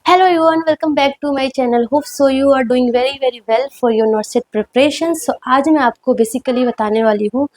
Hello everyone, welcome back to my channel. Hope so you are doing very well for your NORCET preparation. So आज मैं आपको basically बताने वाली हूँ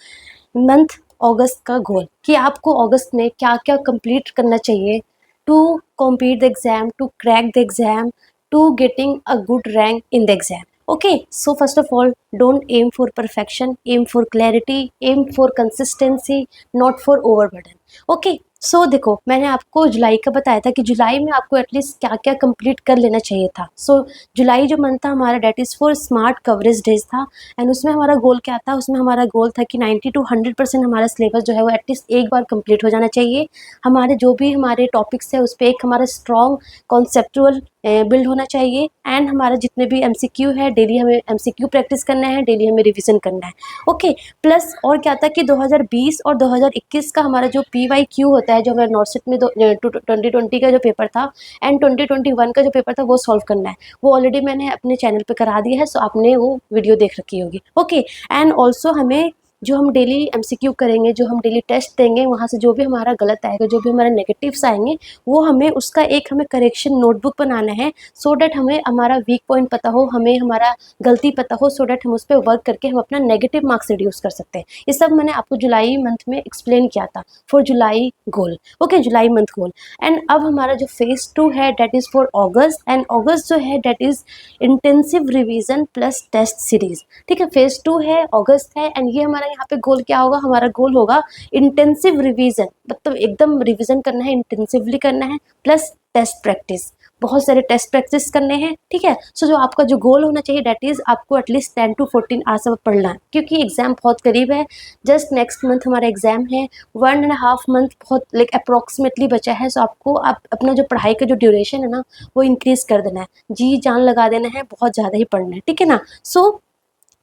month अगस्त का गोल कि आपको अगस्त में क्या क्या कंप्लीट करना चाहिए to compete the exam, to crack the exam, to getting a good rank in the exam. Okay, so first of all, don't aim for perfection, aim for clarity, aim for consistency, not for overburden. Okay, सो देखो मैंने आपको जुलाई का बताया था कि जुलाई में आपको at least क्या क्या कंप्लीट कर लेना चाहिए था. सो जुलाई जो मंथ था हमारा date is for smart coverage days था. एंड उसमें हमारा गोल क्या था, उसमें हमारा गोल था कि 90 to 100% हमारा सिलेबस जो है वो एटलीस्ट एक बार कंप्लीट हो जाना चाहिए. हमारे जो भी हमारे टॉपिक्स है उस पर एक हमारा स्ट्रॉन्ग कॉन्सेप्चुअल बिल्ड होना चाहिए. एंड हमारा जितने भी MCQ है डेली हमें MCQ प्रैक्टिस करना है, डेली हमें रिविजन करना है. ओके, प्लस और क्या था कि 2020 और 2021 का हमारा जो PYQ होता है, जो हमारे नॉर्सेट में 2020 का जो पेपर था एंड 2021 का जो पेपर था वो सॉल्व करना है. वो ऑलरेडी मैंने अपने चैनल पे करा दिया है, सो आपने वो वीडियो देख रखी होगी. ओके, एंड ऑल्सो हमें जो हम डेली MCQ करेंगे, जो हम डेली टेस्ट देंगे, वहाँ से जो भी हमारा गलत आएगा, जो भी हमारे नेगेटिव्स आएंगे, वो हमें उसका एक हमें करेक्शन नोटबुक बनाना है. सो डैट हमें हमारा वीक पॉइंट पता हो, हमें हमारा गलती पता हो, सो डैट हम उस पर वर्क करके हम अपना नेगेटिव मार्क्स रिड्यूस कर सकते हैं. ये सब मैंने आपको जुलाई मंथ में एक्सप्लेन किया था for July goal. Okay, July month goal. And अब हमारा जो फेज 2 है date is for August. And August जो है date is intensive revision plus test series. ठीक है, फेज 2 है, अगस्त है. एंड ये हमारा यहाँ पे गोल क्या होगा, हमारा गोल होगा इंटेंसिव रिवीजन, मतलब एकदम रिवीजन करना है, इंटेंसिवली करना है, प्लस टेस्ट प्रैक्टिस, बहुत सारे टेस्ट प्रैक्टिस करने हैं. ठीक है, सो जो आपका जो गोल होना चाहिए डेट इज़ आपको एटलीस्ट 10 to 14 आवर्स अब पढ़ना है, क्योंकि एग्जाम बहुत करीब है. जस्ट नेक्स्ट मंथ हमारा एग्जाम है, 1.5 मंथ बहुत लाइक अप्रॉक्सीमेटली बचा है. सो आपको आप अपना जो पढ़ाई का जो ड्यूरेशन है ना वो इंक्रीज कर देना है, जी जान लगा देना है, बहुत ज़्यादा ही पढ़ना है. ठीक है ना. सो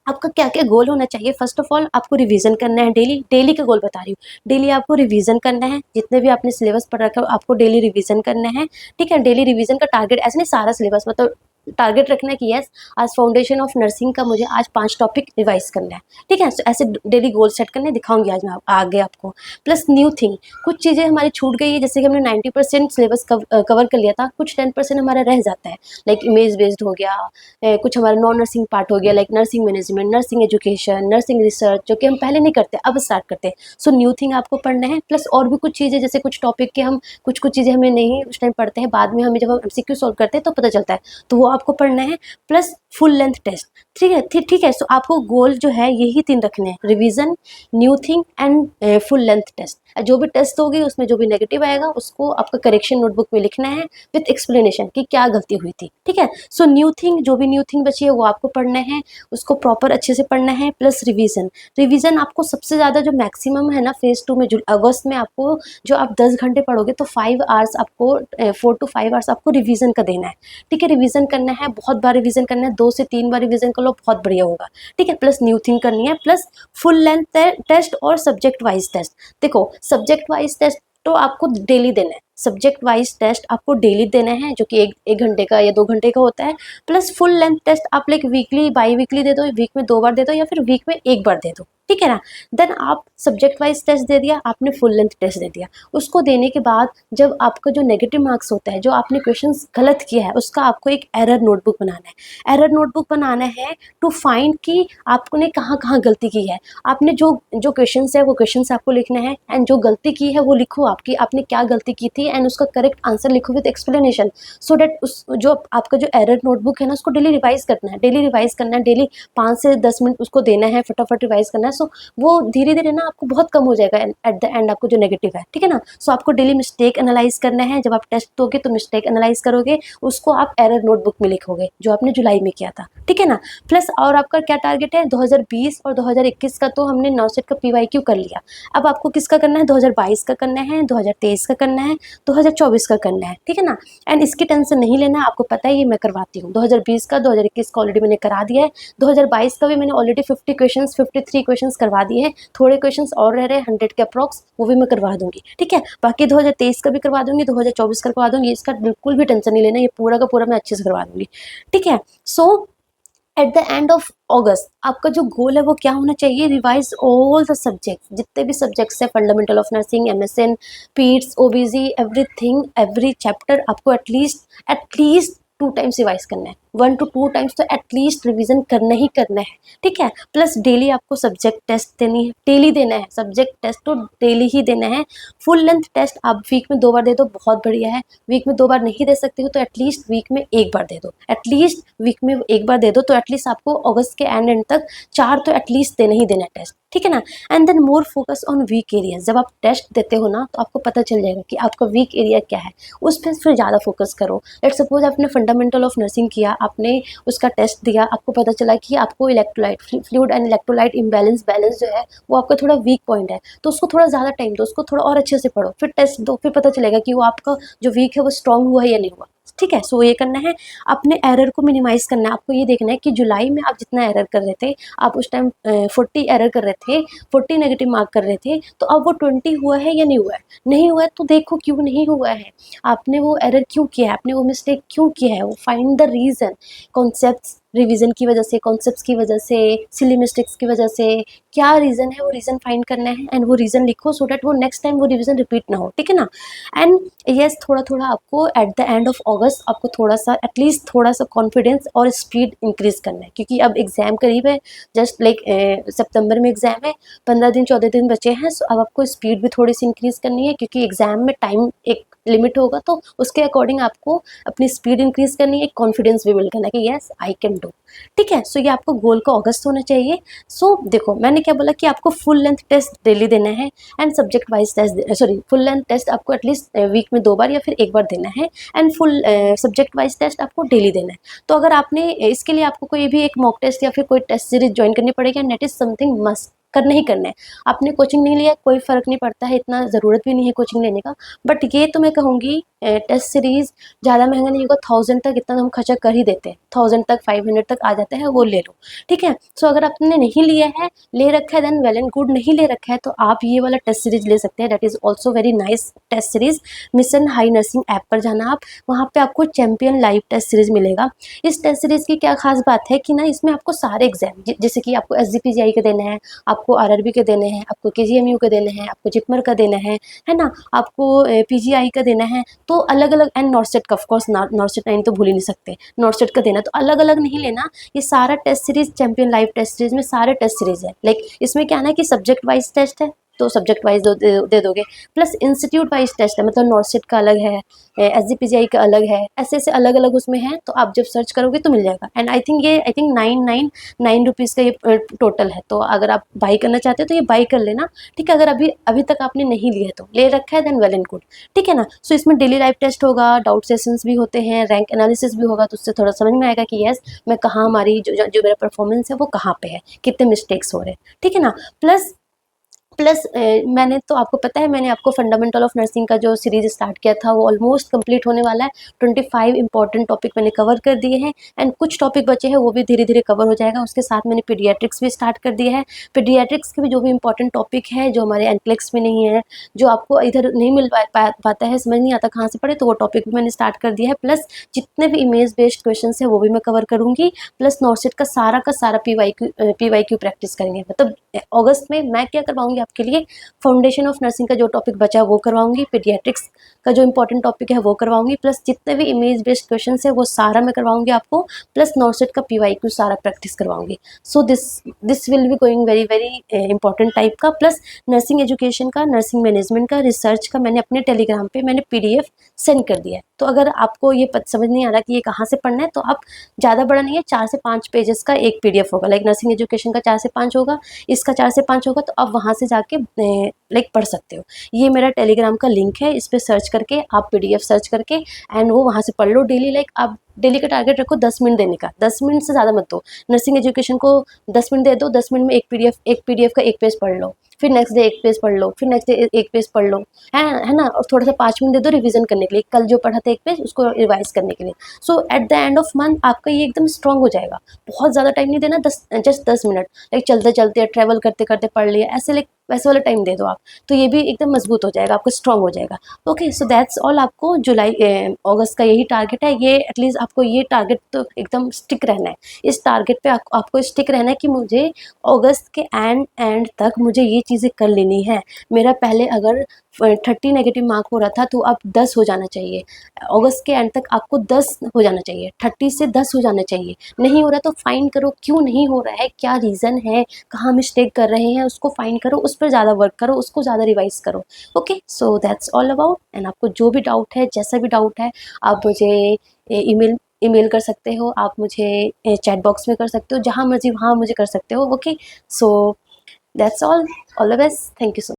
आपका क्या क्या गोल होना चाहिए. फर्स्ट ऑफ ऑल आपको रिवीजन करना है, डेली का गोल बता रही हूँ. डेली आपको रिवीजन करना है, जितने भी आपने सिलेबस पढ़ रखा है आपको डेली रिवीजन करना है. ठीक है, डेली रिवीजन का टारगेट ऐसे नहीं सारा सिलेबस, मतलब टारगेट रखना है कि यस आज फाउंडेशन ऑफ नर्सिंग का मुझे आज 5 टॉपिक रिवाइज करना है. ठीक है, ऐसे डेली गोल सेट करने दिखाऊंगी आज मैं आगे आपको. प्लस न्यू थिंग, कुछ चीज़ें हमारी छूट गई है, जैसे कि हमने 90% सिलेबस कवर कर लिया था, कुछ 10% हमारा रह जाता है. लाइक इमेज बेस्ड हो गया, कुछ हमारा नॉन नर्सिंग पार्ट हो गया, like nursing management, nursing education, nursing research, जो कि हम पहले नहीं करते अब स्टार्ट करते हैं. सो न्यू थिंग आपको पढ़ना है. प्लस और भी कुछ चीज़ें, जैसे कुछ टॉपिक के हम कुछ चीज़ें हमें नहीं उस टाइम पढ़ते हैं, बाद में हमें जब हम MCQ सॉल्व करते हैं तो पता चलता है, तो वो आपको पढ़ना है. Plus full length test. ठीक है, ठीक है. सो आपको गोल जो है यही 3 रखने हैं, revision, new thing and full length test. जो भी टेस्ट होगी उसमें जो भी नेगेटिव आएगा उसको आपका करेक्शन नोटबुक में लिखना है विथ एक्सप्लेनेशन कि क्या गलती हुई थी. ठीक है, सो न्यू थिंग, जो भी न्यू थिंग बची है वो आपको पढ़ना है, उसको प्रॉपर अच्छे से पढ़ना है. प्लस रिवीजन आपको सबसे ज़्यादा जो मैक्सिमम है ना फेज 2 में अगस्त में आपको जो आप 10 घंटे पढ़ोगे तो 5 आवर्स आपको 4 to 5 आवर्स आपको रिवीजन का देना है. ठीक है, रिवीजन करना है, बहुत बार रिवीजन करना है, 2 से 3 बार रिवीजन कर लो, बहुत बढ़िया होगा. ठीक है, प्लस न्यू थिंग करनी है, प्लस फुल लेंथ टेस्ट और सब्जेक्ट वाइज टेस्ट. देखो सब्जेक्ट वाइज टेस्ट तो आपको डेली देना है, सब्जेक्ट वाइज टेस्ट आपको डेली देना है, जो कि एक घंटे का या 2 घंटे का होता है. प्लस फुल लेंथ टेस्ट आप लाइक वीकली बाई वीकली दे दो, वीक में 2 बार दे दो या फिर वीक में 1 बार दे दो. ठीक है ना. देन आप सब्जेक्ट वाइज टेस्ट दे दिया, आपने फुल लेंथ टेस्ट दे दिया. उसको देने के बाद जब आपका जो नेगेटिव मार्क्स होता है, जो आपने क्वेश्चन गलत किया है, उसका आपको एक एरर नोटबुक बनाना है. एरर नोटबुक बनाना है टू फाइंड कि आपने कहाँ कहाँ गलती की है. आपने जो जो क्वेश्चन है वो क्वेश्चन आपको लिखना है, एंड जो गलती की है वो लिखो, आपकी आपने क्या गलती की थी, एंड उसका करेक्ट आंसर लिखो विद एक्सप्लेनेशन. सो डैट उस जो आपका जो एरर नोटबुक है ना उसको डेली रिवाइज करना है, डेली रिवाइज करना है, डेली 5 से 10 मिनट उसको देना है, फटाफट रिवाइज करना है. सो वो धीरे धीरे ना आपको बहुत कम हो जाएगा एट द एंड आपको जो नेगेटिव है. ठीक है ना. सो आपको डेली मिस्टेक एनालाइज करना है, जब आप टेस्ट दोगे तो मिस्टेक एनालाइज करोगे, उसको आप एरर नोटबुक में लिखोगे जो आपने जुलाई में किया था. ठीक है ना. प्लस और आपका क्या टारगेट है, 2020 और 2021 का तो हमने नॉर्सेट का PYQ कर लिया. अब आपको किसका करना है, 2022 का करना है, 2023 का करना है, 2024 का करना है. ठीक है ना. एंड इसकी टेंशन नहीं लेना, आपको पता है ये मैं करवाती हूँ. 2020 का 2021 का ऑलरेडी मैंने करा दिया है, 2022 का भी मैंने ऑलरेडी 53 क्वेश्चन करवा दिए हैं, थोड़े क्वेश्चन और रह रहे हैं 100 के अप्रॉक्स, वो भी मैं करवा दूंगी. ठीक है, बाकी 2023 का भी करवा दूंगी, 2024 का करवा दूंगी, इसका बिल्कुल भी टेंशन नहीं लेना, ये पूरा का पूरा मैं अच्छे से करवा दूंगी. ठीक है. So at the end of August आपका जो गोल है वो क्या होना चाहिए, रिवाइज ऑल द सब्जेक्ट्स, जितने भी सब्जेक्ट्स है, fundamental of nursing, MSN, Pitt's, ओबीजी, everything, every chapter आपको एटलीस्ट 2 टाइम्स रिवाइज करना है, 1 to 2 टाइम्स तो एटलीस्ट रिवीजन करना ही करना है, ठीक है। प्लस डेली आपको सब्जेक्ट टेस्ट देनी है, डेली देना है सब्जेक्ट टेस्ट, तो डेली ही देना है। फुल लेंथ टेस्ट आप वीक में 2 बार दे दो, बहुत बढ़िया है। वीक में 2 बार नहीं दे सकते हो तो एटलीस्ट वीक में 1 बार दे दो, एटलीस्ट वीक में 1 बार दे दो, तो एटलीस्ट आपको अगस्त के एंड तक 4 तो एटलीस्ट देना ही देना है टेस्ट, ठीक है ना। And then more focus on weak area, जब आप टेस्ट देते हो ना तो आपको पता चल जाएगा कि आपका वीक एरिया क्या है, उस पर फिर ज़्यादा फोकस करो। लेट सपोज आपने फंडामेंटल ऑफ नर्सिंग किया, आपने उसका टेस्ट दिया, आपको पता चला कि आपको electrolyte fluid and electrolyte imbalance जो है वो आपका थोड़ा वीक पॉइंट है, तो उसको थोड़ा ज़्यादा टाइम दो, उसको थोड़ा और अच्छे से पढ़ो, फिर टेस्ट दो, फिर पता चलेगा कि वो आपका जो वीक है वो स्ट्रांग हुआ है या नहीं हुआ, ठीक है। सो ये करना है, अपने एरर को मिनिमाइज करना है। आपको ये देखना है कि जुलाई में आप जितना एरर कर रहे थे, आप उस टाइम 40 एरर कर रहे थे, 40 नेगेटिव मार्क कर रहे थे, तो अब वो 20 हुआ है या नहीं हुआ है, नहीं हुआ है तो देखो क्यों नहीं हुआ है, आपने वो एरर क्यों किया है, आपने वो मिस्टेक क्यों किया है, वो find the reason. Concepts revision की वजह से, कॉन्सेप्ट्स की वजह से, सिली मिस्टेक्स की वजह से, क्या रीज़न है वो रीज़न फाइंड करना है, एंड वो रीज़न लिखो सो डैट वो नेक्स्ट टाइम वो रिवीजन रिपीट ना हो, ठीक है ना। एंड यस, थोड़ा थोड़ा आपको एट द एंड ऑफ अगस्त आपको थोड़ा सा एटलीस्ट थोड़ा सा कॉन्फिडेंस और स्पीड इंक्रीज करना है, क्योंकि अब एग्जाम करीब है, जस्ट लाइक सितंबर में एग्जाम है, 15 दिन 14 दिन बचे हैं। सो अब आपको स्पीड भी थोड़ी सी इंक्रीज करनी है, क्योंकि एग्जाम में टाइम एक लिमिट होगा, तो उसके अकॉर्डिंग आपको अपनी स्पीड इंक्रीज करनी है, कॉन्फिडेंस भी बिल्ड करना है कि यस आई कैन डू, ठीक है। सो ये आपको गोल का अगस्त होना चाहिए। सो देखो मैंने क्या बोला कि आपको फुल लेंथ टेस्ट डेली देना है, and subject wise test, sorry full length test आपको एटलीस्ट वीक में 2 बार या फिर 1 बार देना है, and full subject wise test आपको डेली देना है। तो अगर आपने इसके लिए आपको कोई भी एक मॉक टेस्ट या फिर कोई टेस्ट सीरीज ज्वाइन करनी पड़ेगी, and that is something must, करना ही करना है। आपने कोचिंग नहीं लिया, कोई फ़र्क नहीं पड़ता है, इतना ज़रूरत भी नहीं है कोचिंग लेने का, बट ये तो मैं कहूँगी टेस्ट सीरीज़ ज़्यादा महंगा नहीं होगा, 1000 तक इतना हम खर्चा कर ही देते हैं, 1000 तक 500 तक आ जाता है, वो ले लो, ठीक है। सो अगर आपने नहीं लिया है, ले रखा है देन वेल एंड गुड, नहीं ले रखा है तो आप ये वाला टेस्ट सीरीज ले सकते हैं, that is also very nice test series. Mission high nursing app पर जाना आप, वहाँ पे आपको चैंपियन लाइव टेस्ट सीरीज मिलेगा। इस टेस्ट सीरीज की क्या खास बात है कि ना इसमें आपको सारे एग्जाम, जैसे कि आपको SGPGI के देने हैं, आपको RRB के देने हैं, आपको KGMU के देने हैं, आपको जिपमर का देना है ना, आपको PGI का देना है, तो अलग अलग, एंड नॉर्सेट का ऑफकोर्स, नॉर्सेट 9 तो भूल ही नहीं सकते, नॉर्सेट का देना, तो अलग अलग नहीं लेना, ये सारा test series champion live test series में सारे टेस्ट सीरीज है। लाइक इसमें क्या है कि सब्जेक्ट वाइज टेस्ट है तो सब्जेक्ट वाइज दे दोगे, प्लस इंस्टीट्यूट वाइज टेस्ट है, मतलब नॉर्सेट का अलग है, SGPGI का अलग है, ऐसे ऐसे अलग अलग उसमें है, तो आप जब सर्च करोगे तो मिल जाएगा। एंड आई थिंक 9 रुपीज़ का ये टोटल है, तो अगर आप बाई करना चाहते हो तो ये बाई कर लेना, ठीक है। अगर अभी अभी तक आपने नहीं लिया तो, ले रखा है देन वेल एंड गुड, ठीक है ना। सो इसमें डेली लाइव टेस्ट होगा, डाउट सेशंस भी होते हैं, रैंक एनालिसिस भी होगा, तो उससे थोड़ा समझ में आएगा कि यस मैं कहाँ, हमारी जो मेरा परफॉर्मेंस है वो कहाँ पे है, कितने मिस्टेक्स हो रहे हैं, ठीक है ना। प्लस मैंने तो आपको पता है, मैंने आपको फंडामेंटल ऑफ नर्सिंग का जो सीरीज स्टार्ट किया था वो ऑलमोस्ट कंप्लीट होने वाला है। 25 इंपॉर्टेंट टॉपिक मैंने कवर कर दिए हैं, एंड कुछ टॉपिक बचे हैं वो भी धीरे धीरे कवर हो जाएगा। उसके साथ मैंने पीडियाट्रिक्स भी स्टार्ट कर दिया है। पीडियाट्रिक्स के भी जो भी इंपॉर्टेंट टॉपिक है, जो हमारे एनक्लेक्स में नहीं है, जो आपको इधर नहीं मिल पाता है, समझ नहीं आता कहाँ से पढ़े, तो वो टॉपिक भी मैंने स्टार्ट कर दिया है। प्लस जितने भी इमेज बेस्ड क्वेश्चन है वो भी मैं कवर करूँगी, प्लस नॉर्सेट का सारा PYQ प्रैक्टिस करेंगे। मतलब अगस्त में मैं क्या करवाऊंगी आपके लिए, फाउंडेशन ऑफ नर्सिंग का जो टॉपिक बचा है वो करवाऊंगी, पीडियाट्रिक्स का जो इंपॉर्टेंट टॉपिक है वो करवाऊंगी, प्लस जितने भी इमेज बेस्ड क्वेश्चन है वो सारा मैं करवाऊंगी आपको, प्लस नॉर्सेट का PYQ सारा प्रैक्टिस करवाऊंगी। So this will be going very very important type का। प्लस नर्सिंग एजुकेशन का, नर्सिंग मैनेजमेंट का, रिसर्च का मैंने अपने टेलीग्राम पे मैंने PDF सेंड कर दिया है। तो अगर आपको ये समझ नहीं आ रहा कि ये कहाँ से पढ़ना है, तो आप ज़्यादा बड़ा नहीं है, 4 से 5 पेजेस का एक PDF होगा, लाइक नर्सिंग एजुकेशन का 4 से 5 होगा, इसका 4 से 5 होगा, तो आप वहाँ से जाके लाइक पढ़ सकते हो। ये मेरा टेलीग्राम का लिंक है, इस पर सर्च करके आप PDF सर्च करके एंड वो वहाँ से पढ़ लो डेली। लाइक आप डेली का टारगेट रखो 10 मिनट देने का, 10 मिनट से ज़्यादा मत दो। नर्सिंग एजुकेशन को 10 मिनट दे दो, 10 मिनट में एक PDF का एक पेज पढ़ लो, फिर नेक्स्ट डे एक पेज पढ़ लो, फिर नेक्स्ट डे एक पेज पढ़ लो, है ना। और थोड़ा सा 5 मिनट दे दो रिवीजन करने के लिए, कल जो पढ़ा था एक पेज उसको रिवाइज करने के लिए। So at the end of month आपका ये एकदम स्ट्रॉन्ग हो जाएगा। बहुत ज़्यादा टाइम नहीं देना, जस्ट 10 मिनट, लाइक चलते चलते ट्रैवल करते करते पढ़ लिया, ऐसे लाइक वैसे वाला टाइम दे दो आप, आप, तो ये भी एकदम मजबूत हो जाएगा, आपको स्ट्रॉन्ग हो जाएगा। Okay, so that's all. आपको जुलाई अगस्त का यही टारगेट है। ये एटलीस्ट आपको ये टारगेट तो एकदम स्टिक रहना है, इस टारगेट पे आपको स्टिक रहना है कि मुझे अगस्त के एंड तक मुझे ये चीज़ें कर लेनी है। मेरा पहले अगर 30 नेगेटिव मार्क हो रहा था तो अब 10 हो जाना चाहिए। अगस्त के एंड तक आपको 10 हो जाना चाहिए, 30 से 10 हो जाना चाहिए। नहीं हो रहा तो फाइंड करो क्यों नहीं हो रहा है, क्या रीज़न है, कहाँ मिस्टेक कर रहे हैं, उसको फाइंड करो, उस पर ज़्यादा वर्क करो, उसको ज़्यादा रिवाइज करो। Okay, so that's all about. And आपको जो भी डाउट है, जैसा भी डाउट है, आप मुझे ईमेल कर सकते हो, आप मुझे चैट बॉक्स में कर सकते हो, जहाँ मर्जी वहाँ मुझे कर सकते हो। Okay, so that's all the best, thank you so